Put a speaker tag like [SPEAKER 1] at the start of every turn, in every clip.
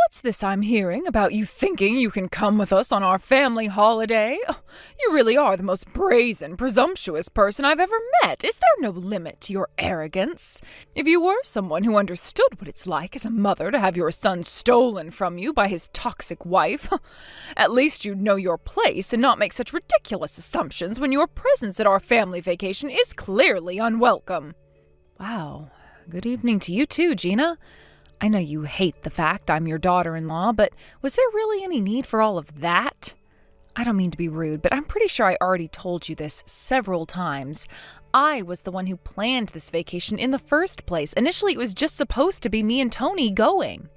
[SPEAKER 1] What's this I'm hearing about you thinking you can come with us on our family holiday? You really are the most brazen, presumptuous person I've ever met. Is there no limit to your arrogance? If you were someone who understood what it's like as a mother to have your son stolen from you by his toxic wife, at least you'd know your place and not make such ridiculous assumptions when your presence at our family vacation is clearly unwelcome. Wow. Good evening to you too, Gina. I know you hate the fact I'm your daughter-in-law, but was there really any need for all of that? I don't mean to be rude, but I'm pretty sure I already told you this several times. I was the one who planned this vacation in the first place. Initially, it was just supposed to be me and Tony going.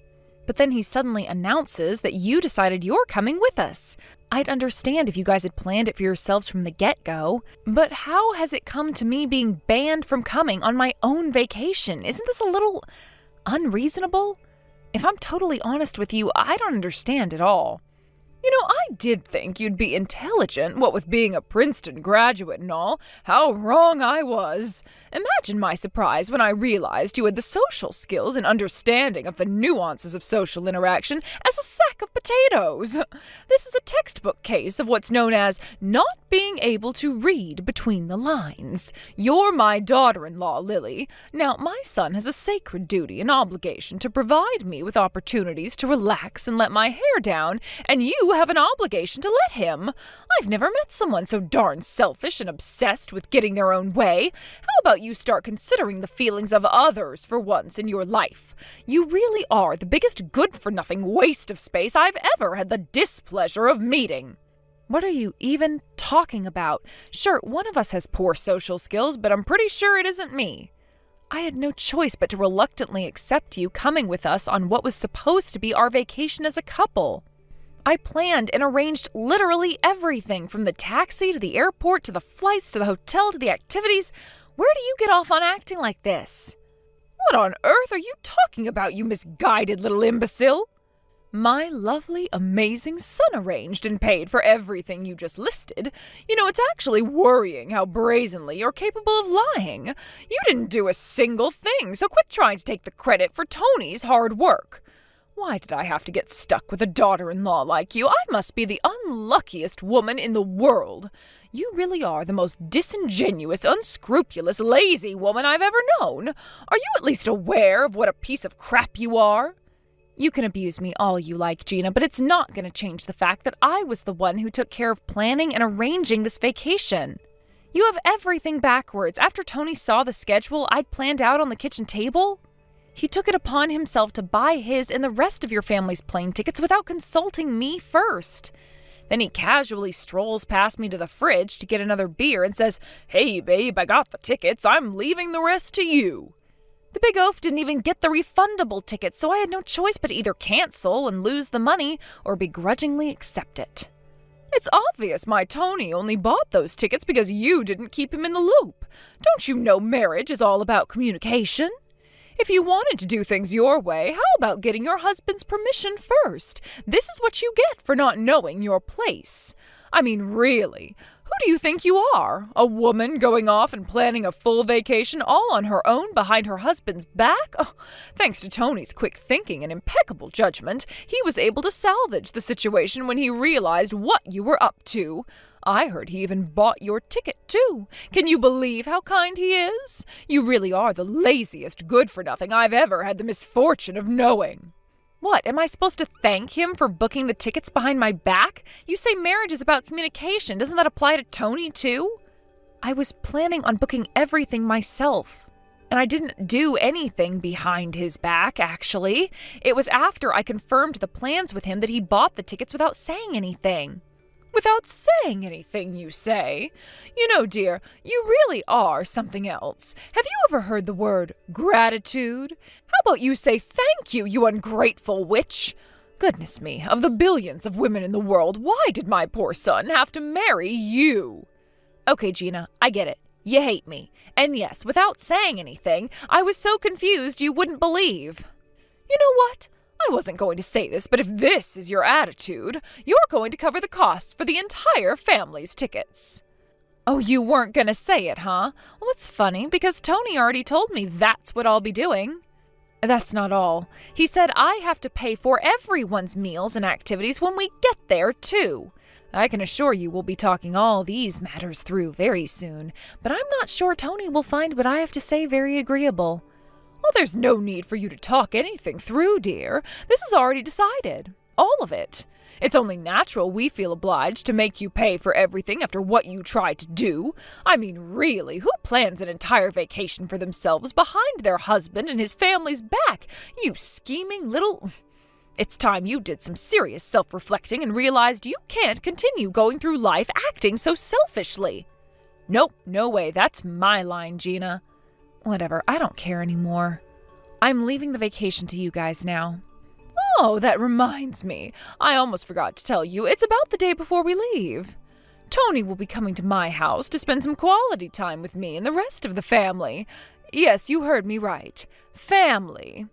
[SPEAKER 1] But then he suddenly announces that you decided you're coming with us. I'd understand if you guys had planned it for yourselves from the get-go, but how has it come to me being banned from coming on my own vacation? Isn't this a little unreasonable? If I'm totally honest with you, I don't understand at all. You know, I did think you'd be intelligent, what with being a Princeton graduate and all. How wrong I was. Imagine my surprise when I realized you had the social skills and understanding of the nuances of social interaction as a sack of potatoes. This is a textbook case of what's known as not being able to read between the lines. You're my daughter-in-law, Lily. Now, my son has a sacred duty and obligation to provide me with opportunities to relax and let my hair down, and you have an obligation to let him. I've never met someone so darn selfish and obsessed with getting their own way. How about you start considering the feelings of others for once in your life? You really are the biggest good-for-nothing waste of space I've ever had the displeasure of meeting. What are you even talking about? Sure, one of us has poor social skills, but I'm pretty sure it isn't me. I had no choice but to reluctantly accept you coming with us on what was supposed to be our vacation as a couple. I planned and arranged literally everything, from the taxi to the airport to the flights to the hotel to the activities. Where do you get off on acting like this? What on earth are you talking about, you misguided little imbecile? My lovely, amazing son arranged and paid for everything you just listed. You know, it's actually worrying how brazenly you're capable of lying. You didn't do a single thing, so quit trying to take the credit for Tony's hard work. Why did I have to get stuck with a daughter-in-law like you? I must be the unluckiest woman in the world. You really are the most disingenuous, unscrupulous, lazy woman I've ever known. Are you at least aware of what a piece of crap you are? You can abuse me all you like, Gina, but it's not going to change the fact that I was the one who took care of planning and arranging this vacation. You have everything backwards. After Tony saw the schedule I'd planned out on the kitchen table, he took it upon himself to buy his and the rest of your family's plane tickets without consulting me first. Then he casually strolls past me to the fridge to get another beer and says, "Hey, babe, I got the tickets. I'm leaving the rest to you." The big oaf didn't even get the refundable ticket, so I had no choice but to either cancel and lose the money or begrudgingly accept it. It's obvious my Tony only bought those tickets because you didn't keep him in the loop. Don't you know marriage is all about communication? If you wanted to do things your way, how about getting your husband's permission first? This is what you get for not knowing your place. I mean, really, who do you think you are? A woman going off and planning a full vacation all on her own behind her husband's back? Oh, thanks to Tony's quick thinking and impeccable judgment, he was able to salvage the situation when he realized what you were up to. I heard he even bought your ticket, too. Can you believe how kind he is? You really are the laziest good-for-nothing I've ever had the misfortune of knowing. What, am I supposed to thank him for booking the tickets behind my back? You say marriage is about communication. Doesn't that apply to Tony, too? I was planning on booking everything myself. And I didn't do anything behind his back, actually. It was after I confirmed the plans with him that he bought the tickets without saying anything. Without saying anything, you say? You know, dear, you really are something else. Have you ever heard the word gratitude? How about you say thank you, you ungrateful witch? Goodness me, of the billions of women in the world, why did my poor son have to marry you? Okay, Gina, I get it. You hate me. And yes, without saying anything, I was so confused you wouldn't believe. You know what? I wasn't going to say this, but if this is your attitude, you're going to cover the costs for the entire family's tickets. Oh, you weren't going to say it, huh? Well, it's funny, because Tony already told me that's what I'll be doing. That's not all. He said I have to pay for everyone's meals and activities when we get there, too. I can assure you we'll be talking all these matters through very soon, but I'm not sure Tony will find what I have to say very agreeable. Well, there's no need for you to talk anything through, dear. This is already decided. All of it. It's only natural we feel obliged to make you pay for everything after what you tried to do. I mean, really, who plans an entire vacation for themselves behind their husband and his family's back? You scheming little... It's time you did some serious self-reflecting and realized you can't continue going through life acting so selfishly. Nope, no way, that's my line, Gina. Whatever, I don't care anymore. I'm leaving the vacation to you guys now. Oh, that reminds me. I almost forgot to tell you, it's about the day before we leave. Tony will be coming to my house to spend some quality time with me and the rest of the family. Yes, you heard me right. Family.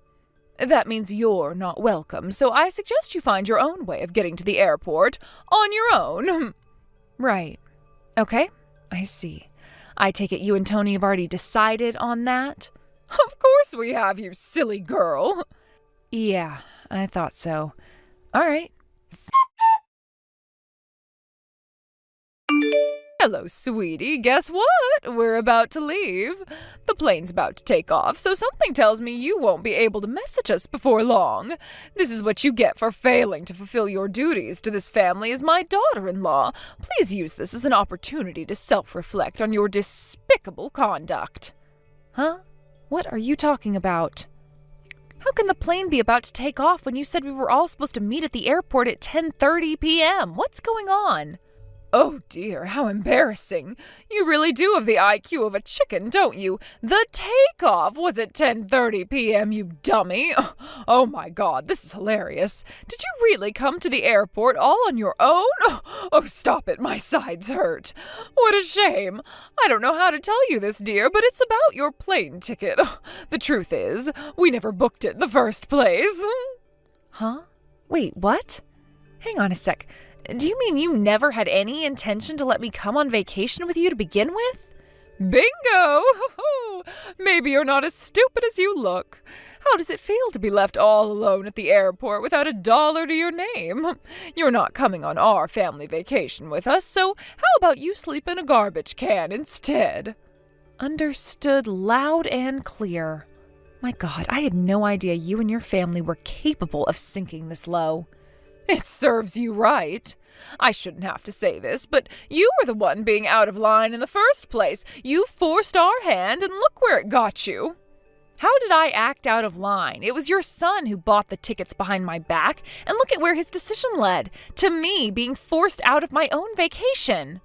[SPEAKER 1] That means you're not welcome, so I suggest you find your own way of getting to the airport on your own. Right. Okay, I see. I take it you and Tony have already decided on that? Of course we have, you silly girl. Yeah, I thought so. All right. Hello, sweetie. Guess what? We're about to leave. The plane's about to take off, so something tells me you won't be able to message us before long. This is what you get for failing to fulfill your duties to this family as my daughter-in-law. Please use this as an opportunity to self-reflect on your despicable conduct. Huh? What are you talking about? How can the plane be about to take off when you said we were all supposed to meet at the airport at 10:30 p.m.? What's going on? Oh dear, how embarrassing. You really do have the IQ of a chicken, don't you? The takeoff was at 10:30 p.m., you dummy. Oh my God, this is hilarious. Did you really come to the airport all on your own? Oh, stop it, my sides hurt. What a shame. I don't know how to tell you this, dear, but it's about your plane ticket. The truth is, we never booked it in the first place. Huh? Wait, what? Hang on a sec. Do you mean you never had any intention to let me come on vacation with you to begin with? Bingo! Maybe you're not as stupid as you look. How does it feel to be left all alone at the airport without $1 to your name? You're not coming on our family vacation with us, so how about you sleep in a garbage can instead? Understood loud and clear. My God, I had no idea you and your family were capable of sinking this low. It serves you right. I shouldn't have to say this, but you were the one being out of line in the first place. You forced our hand, and look where it got you. How did I act out of line? It was your son who bought the tickets behind my back, and look at where his decision led, to me being forced out of my own vacation.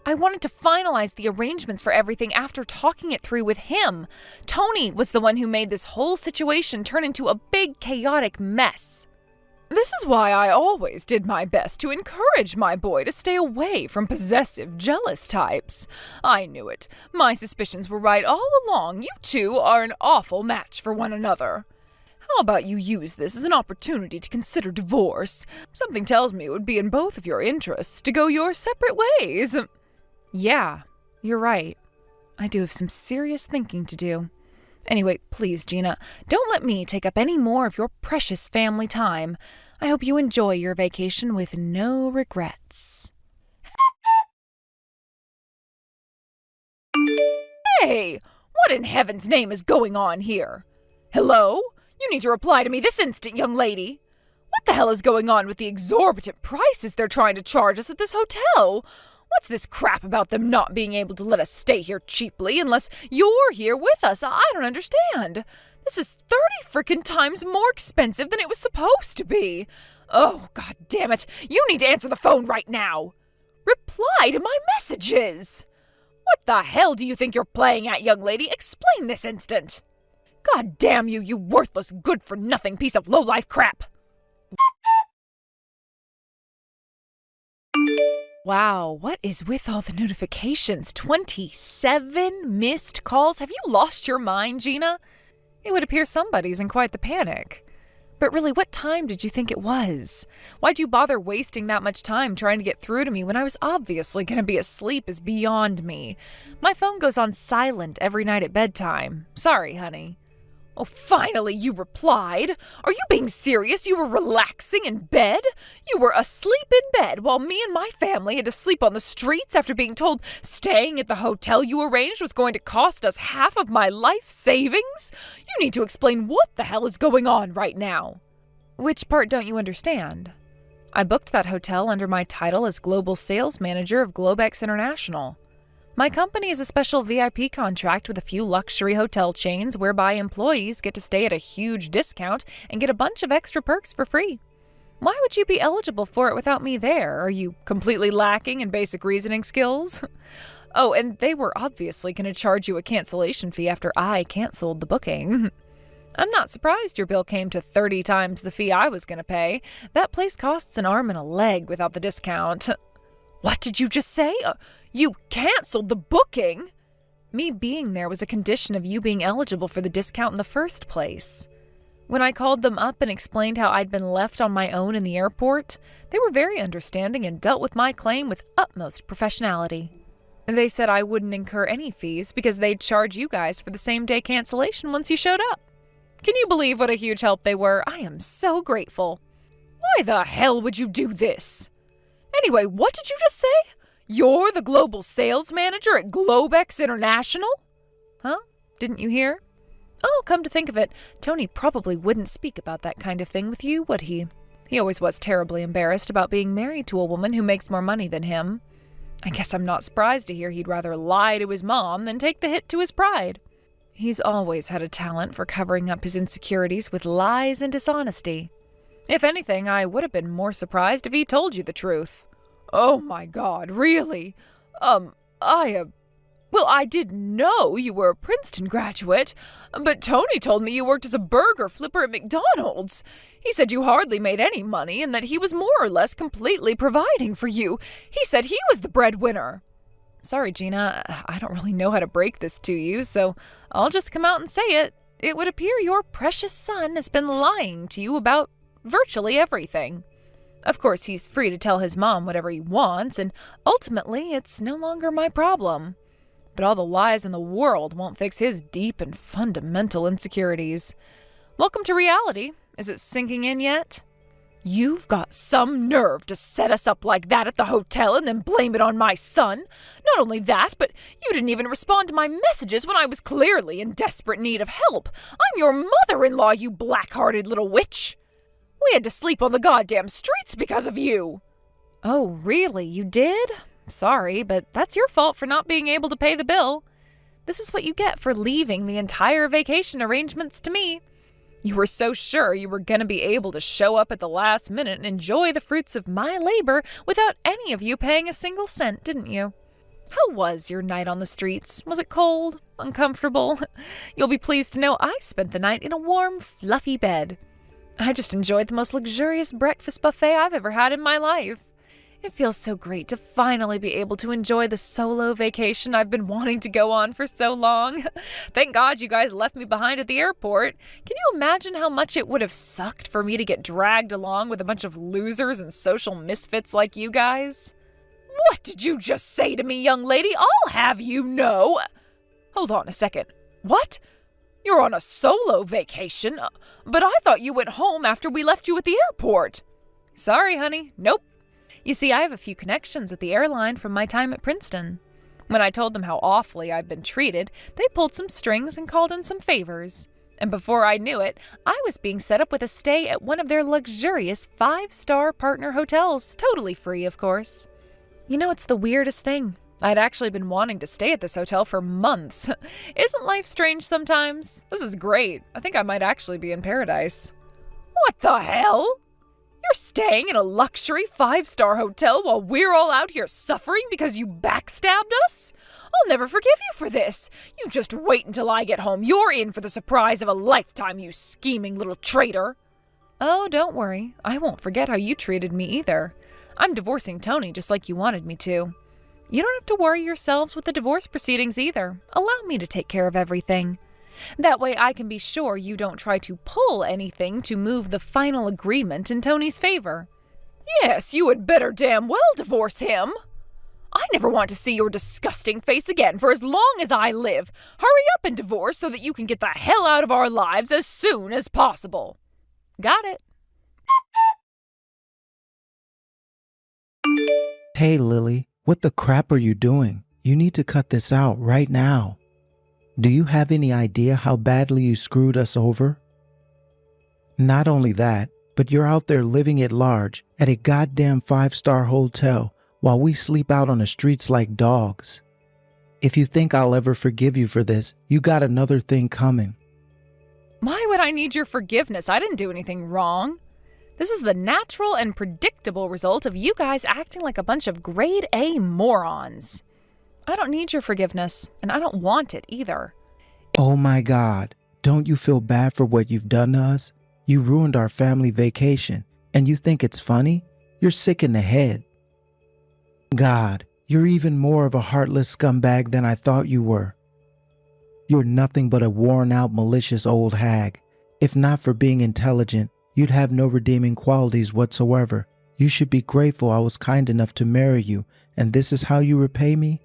[SPEAKER 1] I wanted to finalize the arrangements for everything after talking it through with him. Tony was the one who made this whole situation turn into a big, chaotic mess. This is why I always did my best to encourage my boy to stay away from possessive, jealous types. I knew it. My suspicions were right all along. You two are an awful match for one another. How about you use this as an opportunity to consider divorce? Something tells me it would be in both of your interests to go your separate ways. Yeah, you're right. I do have some serious thinking to do. Anyway, please, Gina, don't let me take up any more of your precious family time. I hope you enjoy your vacation with no regrets. Hey, what in heaven's name is going on here? Hello? You need to reply to me this instant, young lady. What the hell is going on with the exorbitant prices they're trying to charge us at this hotel? What's this crap about them not being able to let us stay here cheaply unless you're here with us? I don't understand. This is 30 frickin' times more expensive than it was supposed to be. Oh, God damn it. You need to answer the phone right now. Reply to my messages. What the hell do you think you're playing at, young lady? Explain this instant. God damn you, you worthless, good-for-nothing piece of low-life crap. Wow, what is with all the notifications? 27 missed calls? Have you lost your mind, Gina? It would appear somebody's in quite the panic. But really, what time did you think it was? Why'd you bother wasting that much time trying to get through to me when I was obviously going to be asleep is beyond me. My phone goes on silent every night at bedtime. Sorry, honey. Oh, finally you replied. Are you being serious? You were relaxing in bed? You were asleep in bed while me and my family had to sleep on the streets after being told staying at the hotel you arranged was going to cost us half of my life savings? You need to explain what the hell is going on right now. Which part don't you understand? I booked that hotel under my title as Global Sales Manager of Globex International. My company is a special VIP contract with a few luxury hotel chains whereby employees get to stay at a huge discount and get a bunch of extra perks for free. Why would you be eligible for it without me there? Are you completely lacking in basic reasoning skills? Oh, and they were obviously going to charge you a cancellation fee after I canceled the booking. I'm not surprised your bill came to 30 times the fee I was going to pay. That place costs an arm and a leg without the discount. What did you just say? You canceled the booking? Me being there was a condition of you being eligible for the discount in the first place. When I called them up and explained how I'd been left on my own in the airport, they were very understanding and dealt with my claim with utmost professionality. They said I wouldn't incur any fees because they'd charge you guys for the same-day cancellation once you showed up. Can you believe what a huge help they were? I am so grateful. Why the hell would you do this? Anyway, what did you just say? You're the global sales manager at Globex International? Huh? Didn't you hear? Oh, come to think of it, Tony probably wouldn't speak about that kind of thing with you, would he? He always was terribly embarrassed about being married to a woman who makes more money than him. I guess I'm not surprised to hear he'd rather lie to his mom than take the hit to his pride. He's always had a talent for covering up his insecurities with lies and dishonesty. If anything, I would have been more surprised if he told you the truth. Oh my God, really? I didn't know you were a Princeton graduate, but Tony told me you worked as a burger flipper at McDonald's. He said you hardly made any money and that he was more or less completely providing for you. He said he was the breadwinner. Sorry, Gina, I don't really know how to break this to you, so I'll just come out and say it. It would appear your precious son has been lying to you about virtually everything. Of course, he's free to tell his mom whatever he wants, and ultimately, it's no longer my problem. But all the lies in the world won't fix his deep and fundamental insecurities. Welcome to reality. Is it sinking in yet? You've got some nerve to set us up like that at the hotel and then blame it on my son. Not only that, but you didn't even respond to my messages when I was clearly in desperate need of help. I'm your mother-in-law, you black-hearted little witch. We had to sleep on the goddamn streets because of you. Oh, really? You did? Sorry, but that's your fault for not being able to pay the bill. This is what you get for leaving the entire vacation arrangements to me. You were so sure you were going to be able to show up at the last minute and enjoy the fruits of my labor without any of you paying a single cent, didn't you? How was your night on the streets? Was it cold? Uncomfortable? You'll be pleased to know I spent the night in a warm, fluffy bed. I just enjoyed the most luxurious breakfast buffet I've ever had in my life. It feels so great to finally be able to enjoy the solo vacation I've been wanting to go on for so long. Thank God you guys left me behind at the airport. Can you imagine how much it would have sucked for me to get dragged along with a bunch of losers and social misfits like you guys? What did you just say to me, young lady? I'll have you know. Hold on a second. What? You're on a solo vacation? But I thought you went home after we left you at the airport. Sorry, honey. Nope. You see, I have a few connections at the airline from my time at Princeton. When I told them how awfully I'd been treated, they pulled some strings and called in some favors. And before I knew it, I was being set up with a stay at one of their luxurious 5-star partner hotels, totally free, of course. You know, it's the weirdest thing. I'd actually been wanting to stay at this hotel for months. Isn't life strange sometimes? This is great. I think I might actually be in paradise. What the hell? You're staying in a luxury 5-star hotel while we're all out here suffering because you backstabbed us? I'll never forgive you for this. You just wait until I get home. You're in for the surprise of a lifetime, you scheming little traitor. Oh, don't worry. I won't forget how you treated me either. I'm divorcing Tony just like you wanted me to. You don't have to worry yourselves with the divorce proceedings either. Allow me to take care of everything. That way I can be sure you don't try to pull anything to move the final agreement in Tony's favor. Yes, you had better damn well divorce him. I never want to see your disgusting face again for as long as I live. Hurry up and divorce so that you can get the hell out of our lives as soon as possible. Got it.
[SPEAKER 2] Hey, Lily, what the crap are you doing? You need to cut this out right now. Do you have any idea how badly you screwed us over? Not only that, but you're out there living at large at a goddamn 5-star hotel while we sleep out on the streets like dogs. If you think I'll ever forgive you for this, you got another thing coming.
[SPEAKER 1] Why would I need your forgiveness? I didn't do anything wrong. This is the natural and predictable result of you guys acting like a bunch of grade A morons. I don't need your forgiveness, and I don't want it either.
[SPEAKER 2] Oh my God, don't you feel bad for what you've done to us? You ruined our family vacation, and you think it's funny? You're sick in the head. God, you're even more of a heartless scumbag than I thought you were. You're nothing but a worn-out, malicious old hag. If not for being intelligent, you'd have no redeeming qualities whatsoever. You should be grateful I was kind enough to marry you, and this is how you repay me?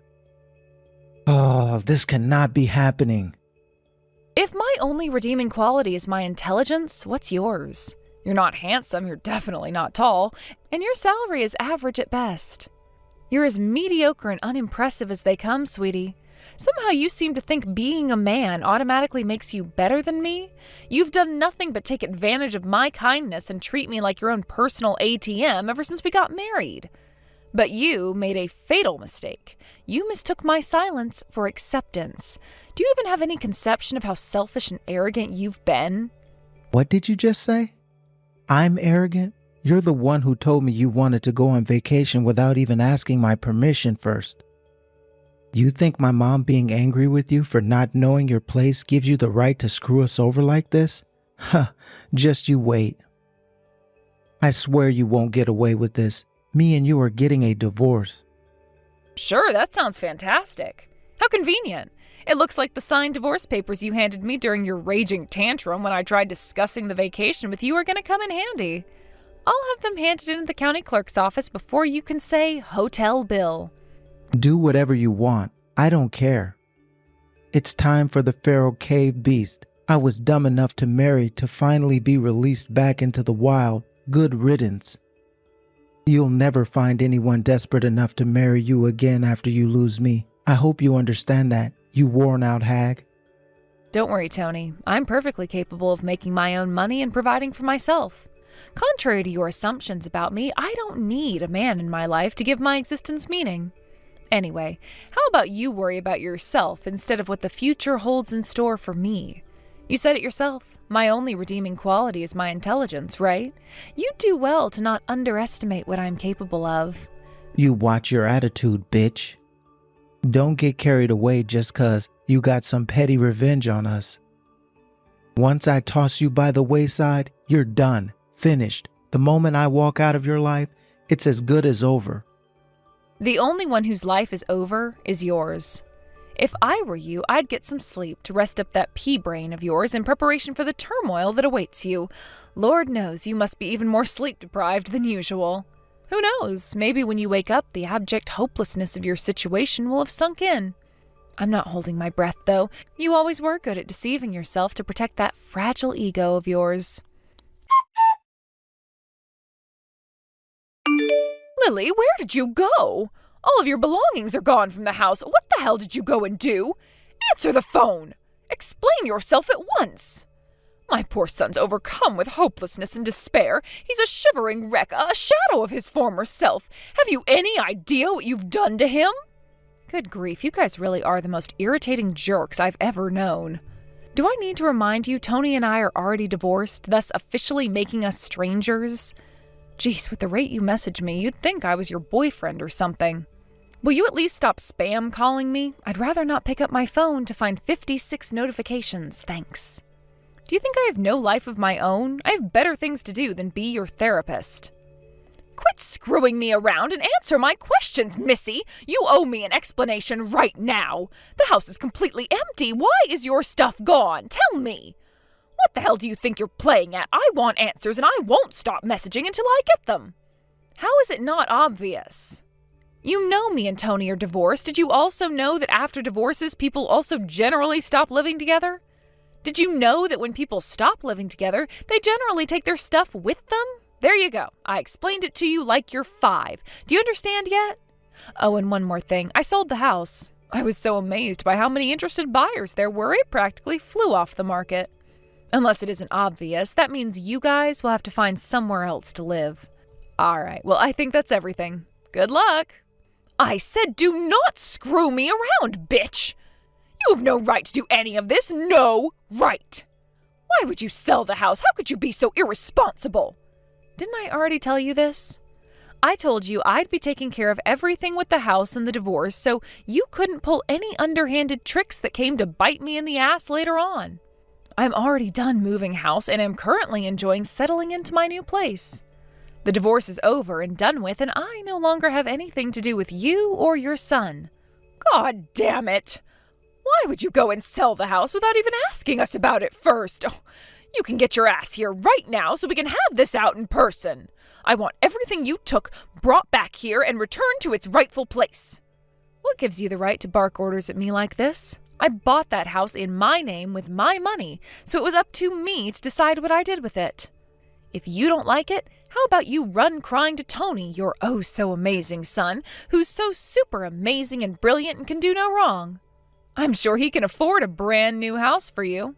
[SPEAKER 2] Oh, this cannot be happening.
[SPEAKER 1] If my only redeeming quality is my intelligence, what's yours? You're not handsome, you're definitely not tall, and your salary is average at best. You're as mediocre and unimpressive as they come, sweetie. Somehow you seem to think being a man automatically makes you better than me. You've done nothing but take advantage of my kindness and treat me like your own personal ATM ever since we got married. But you made a fatal mistake. You mistook my silence for acceptance. Do you even have any conception of how selfish and arrogant you've been?
[SPEAKER 2] What did you just say? I'm arrogant? You're the one who told me you wanted to go on vacation without even asking my permission first. You think my mom being angry with you for not knowing your place gives you the right to screw us over like this? Huh, just you wait. I swear you won't get away with this. Me and you are getting a divorce.
[SPEAKER 1] Sure, that sounds fantastic. How convenient. It looks like the signed divorce papers you handed me during your raging tantrum when I tried discussing the vacation with you are going to come in handy. I'll have them handed into the county clerk's office before you can say hotel bill.
[SPEAKER 2] Do whatever you want. I don't care. It's time for the Pharaoh Cave Beast I was dumb enough to marry to finally be released back into the wild. Good riddance. You'll never find anyone desperate enough to marry you again after you lose me. I hope you understand that, you worn-out hag.
[SPEAKER 1] Don't worry, Tony. I'm perfectly capable of making my own money and providing for myself. Contrary to your assumptions about me, I don't need a man in my life to give my existence meaning. Anyway, how about you worry about yourself instead of what the future holds in store for me? You said it yourself. My only redeeming quality is my intelligence, right? You do well to not underestimate what I'm capable of.
[SPEAKER 2] You watch your attitude, bitch. Don't get carried away just 'cause you got some petty revenge on us. Once I toss you by the wayside, you're done, finished. The moment I walk out of your life, it's as good as over.
[SPEAKER 1] The only one whose life is over is yours. If I were you, I'd get some sleep to rest up that pea brain of yours in preparation for the turmoil that awaits you. Lord knows you must be even more sleep-deprived than usual. Who knows, maybe when you wake up, the abject hopelessness of your situation will have sunk in. I'm not holding my breath, though. You always were good at deceiving yourself to protect that fragile ego of yours. Lily, where did you go? All of your belongings are gone from the house. What the hell did you go and do? Answer the phone. Explain yourself at once. My poor son's overcome with hopelessness and despair. He's a shivering wreck, a shadow of his former self. Have you any idea what you've done to him? Good grief, you guys really are the most irritating jerks I've ever known. Do I need to remind you Tony and I are already divorced, thus officially making us strangers? Geez, with the rate you message me, you'd think I was your boyfriend or something. Will you at least stop spam calling me? I'd rather not pick up my phone to find 56 notifications, thanks. Do you think I have no life of my own? I have better things to do than be your therapist. Quit screwing me around and answer my questions, Missy. You owe me an explanation right now. The house is completely empty. Why is your stuff gone? Tell me. What the hell do you think you're playing at? I want answers and I won't stop messaging until I get them. How is it not obvious? You know me and Tony are divorced. Did you also know that after divorces, people also generally stop living together? Did you know that when people stop living together, they generally take their stuff with them? There you go. I explained it to you like you're 5. Do you understand yet? Oh, and one more thing. I sold the house. I was so amazed by how many interested buyers there were, it practically flew off the market. Unless it isn't obvious, that means you guys will have to find somewhere else to live. All right, well, I think that's everything. Good luck. I said do not screw me around, bitch! You have no right to do any of this. No right! Why would you sell the house? How could you be so irresponsible? Didn't I already tell you this? I told you I'd be taking care of everything with the house and the divorce, so you couldn't pull any underhanded tricks that came to bite me in the ass later on. I'm already done moving house and am currently enjoying settling into my new place. The divorce is over and done with, and I no longer have anything to do with you or your son. God damn it! Why would you go and sell the house without even asking us about it first? Oh, you can get your ass here right now so we can have this out in person. I want everything you took brought back here and returned to its rightful place. What gives you the right to bark orders at me like this? I bought that house in my name with my money, so it was up to me to decide what I did with it. If you don't like it, how about you run crying to Tony, your oh-so-amazing son, who's so super amazing and brilliant and can do no wrong? I'm sure he can afford a brand new house for you.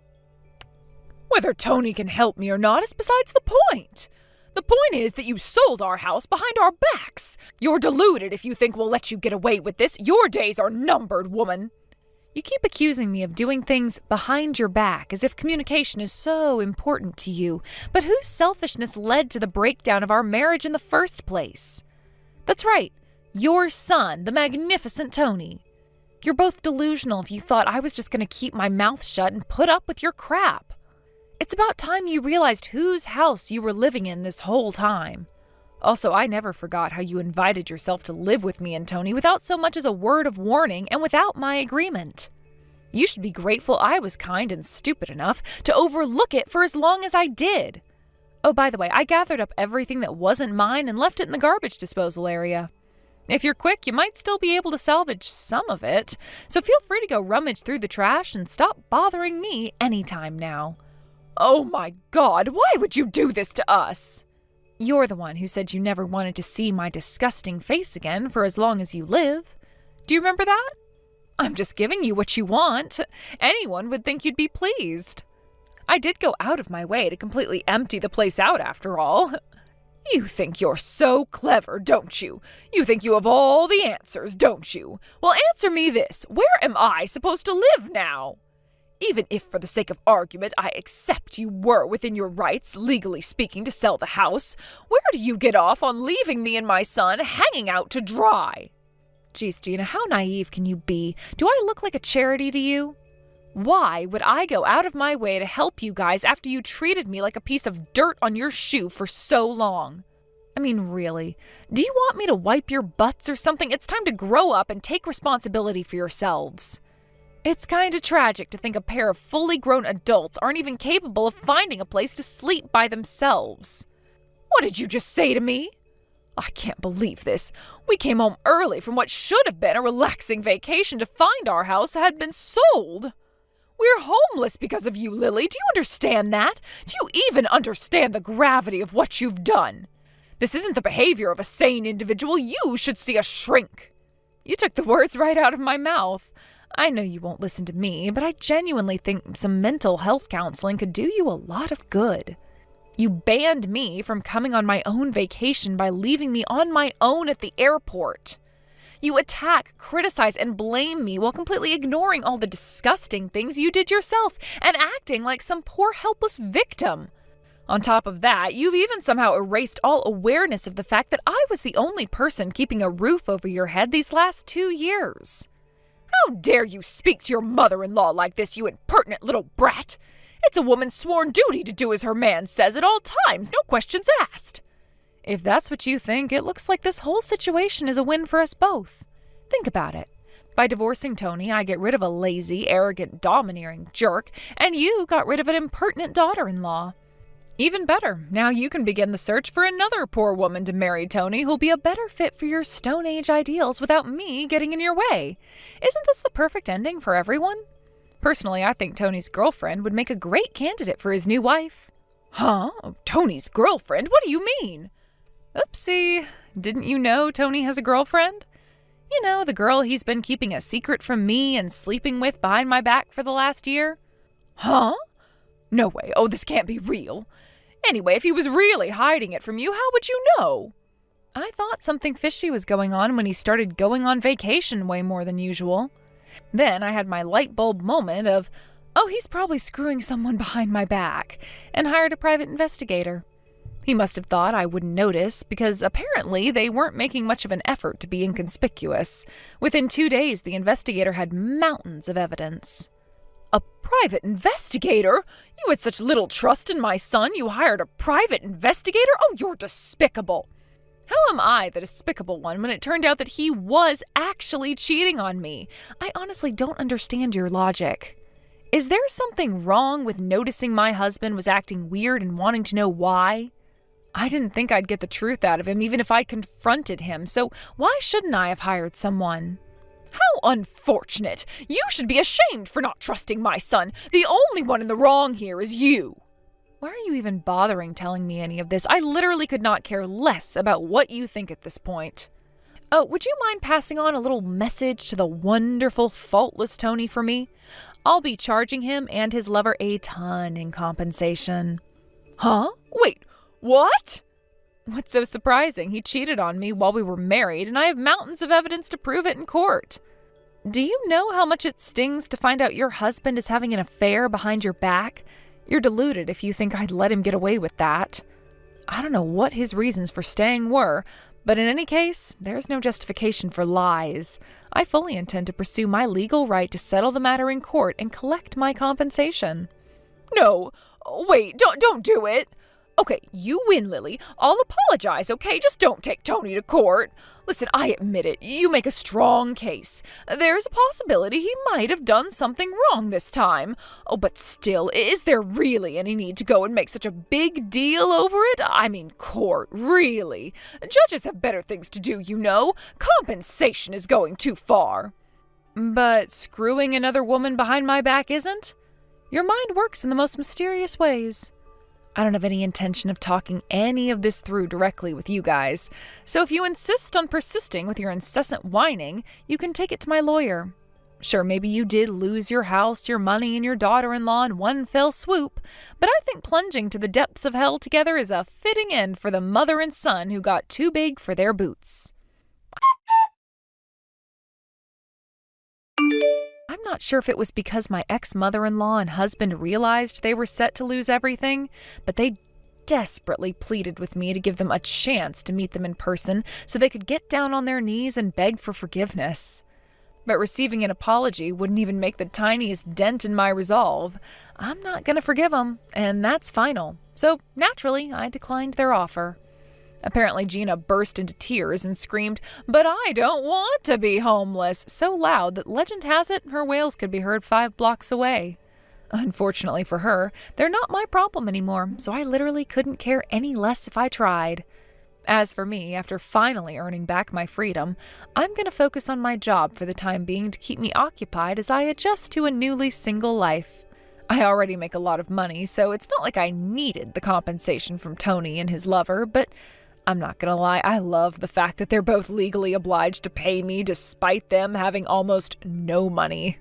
[SPEAKER 1] Whether Tony can help me or not is besides the point. The point is that you sold our house behind our backs. You're deluded if you think we'll let you get away with this. Your days are numbered, woman. You keep accusing me of doing things behind your back as if communication is so important to you, but whose selfishness led to the breakdown of our marriage in the first place? That's right, your son, the magnificent Tony. You're both delusional if you thought I was just going to keep my mouth shut and put up with your crap. It's about time you realized whose house you were living in this whole time. Also, I never forgot how you invited yourself to live with me and Tony without so much as a word of warning and without my agreement. You should be grateful I was kind and stupid enough to overlook it for as long as I did. Oh, by the way, I gathered up everything that wasn't mine and left it in the garbage disposal area. If you're quick, you might still be able to salvage some of it, so feel free to go rummage through the trash and stop bothering me anytime now. Oh my God, why would you do this to us? You're the one who said you never wanted to see my disgusting face again for as long as you live. Do you remember that? I'm just giving you what you want. Anyone would think you'd be pleased. I did go out of my way to completely empty the place out after all. You think you're so clever, don't you? You think you have all the answers, don't you? Well, answer me this. Where am I supposed to live now? Even if, for the sake of argument, I accept you were within your rights, legally speaking, to sell the house, where do you get off on leaving me and my son hanging out to dry? Geez, Gina, how naive can you be? Do I look like a charity to you? Why would I go out of my way to help you guys after you treated me like a piece of dirt on your shoe for so long? I mean, really, do you want me to wipe your butts or something? It's time to grow up and take responsibility for yourselves. It's kinda tragic to think a pair of fully grown adults aren't even capable of finding a place to sleep by themselves. What did you just say to me? I can't believe this. We came home early from what should have been a relaxing vacation to find our house had been sold. We're homeless because of you, Lily. Do you understand that? Do you even understand the gravity of what you've done? This isn't the behavior of a sane individual. You should see a shrink. You took the words right out of my mouth. I know you won't listen to me, but I genuinely think some mental health counseling could do you a lot of good. You banned me from coming on my own vacation by leaving me on my own at the airport. You attack, criticize, and blame me while completely ignoring all the disgusting things you did yourself and acting like some poor helpless victim. On top of that, you've even somehow erased all awareness of the fact that I was the only person keeping a roof over your head these last 2 years. How dare you speak to your mother-in-law like this, you impertinent little brat? It's a woman's sworn duty to do as her man says at all times, no questions asked. If that's what you think, it looks like this whole situation is a win for us both. Think about it. By divorcing Tony, I get rid of a lazy, arrogant, domineering jerk, and you got rid of an impertinent daughter-in-law. Even better, now you can begin the search for another poor woman to marry Tony who'll be a better fit for your Stone Age ideals without me getting in your way. Isn't this the perfect ending for everyone? Personally, I think Tony's girlfriend would make a great candidate for his new wife. Huh? Tony's girlfriend? What do you mean? Oopsie. Didn't you know Tony has a girlfriend? You know, the girl he's been keeping a secret from me and sleeping with behind my back for the last year? Huh? No way. Oh, this can't be real. Anyway, if he was really hiding it from you, how would you know? I thought something fishy was going on when he started going on vacation way more than usual. Then I had my light bulb moment of, oh, he's probably screwing someone behind my back, and hired a private investigator. He must have thought I wouldn't notice, because apparently they weren't making much of an effort to be inconspicuous. Within 2 days, the investigator had mountains of evidence. A private investigator? You had such little trust in my son, you hired a private investigator? Oh, you're despicable. How am I the despicable one when it turned out that he was actually cheating on me? I honestly don't understand your logic. Is there something wrong with noticing my husband was acting weird and wanting to know why? I didn't think I'd get the truth out of him even if I confronted him, so why shouldn't I have hired someone? How unfortunate! You should be ashamed for not trusting my son. The only one in the wrong here is you. Why are you even bothering telling me any of this? I literally could not care less about what you think at this point. Oh, would you mind passing on a little message to the wonderful, faultless Tony for me? I'll be charging him and his lover a ton in compensation. Huh? Wait, what? What's so surprising? He cheated on me while we were married, and I have mountains of evidence to prove it in court. Do you know how much it stings to find out your husband is having an affair behind your back? You're deluded if you think I'd let him get away with that. I don't know what his reasons for staying were, but in any case, there's no justification for lies. I fully intend to pursue my legal right to settle the matter in court and collect my compensation. No, wait, don't do it. Okay, you win, Lily. I'll apologize, okay? Just don't take Tony to court. Listen, I admit it. You make a strong case. There's a possibility he might have done something wrong this time. Oh, but still, is there really any need to go and make such a big deal over it? I mean, court, really? Judges have better things to do, you know. Compensation is going too far. But screwing another woman behind my back isn't? Your mind works in the most mysterious ways. I don't have any intention of talking any of this through directly with you guys, so if you insist on persisting with your incessant whining, you can take it to my lawyer. Sure, maybe you did lose your house, your money, and your daughter-in-law in one fell swoop, but I think plunging to the depths of hell together is a fitting end for the mother and son who got too big for their boots. I'm not sure if it was because my ex-mother-in-law and husband realized they were set to lose everything, but they desperately pleaded with me to give them a chance to meet them in person so they could get down on their knees and beg for forgiveness. But receiving an apology wouldn't even make the tiniest dent in my resolve. I'm not going to forgive them, and that's final. So, naturally, I declined their offer. Apparently, Gina burst into tears and screamed, "But I don't want to be homeless," so loud that legend has it her wails could be heard 5 blocks away. Unfortunately for her, they're not my problem anymore, so I literally couldn't care any less if I tried. As for me, after finally earning back my freedom, I'm going to focus on my job for the time being to keep me occupied as I adjust to a newly single life. I already make a lot of money, so it's not like I needed the compensation from Tony and his lover, but I'm not gonna lie, I love the fact that they're both legally obliged to pay me despite them having almost no money.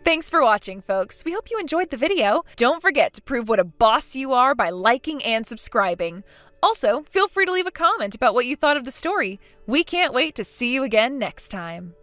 [SPEAKER 1] Thanks for watching, folks. We hope you enjoyed the video. Don't forget to prove what a boss you are by liking and subscribing. Also, feel free to leave a comment about what you thought of the story. We can't wait to see you again next time.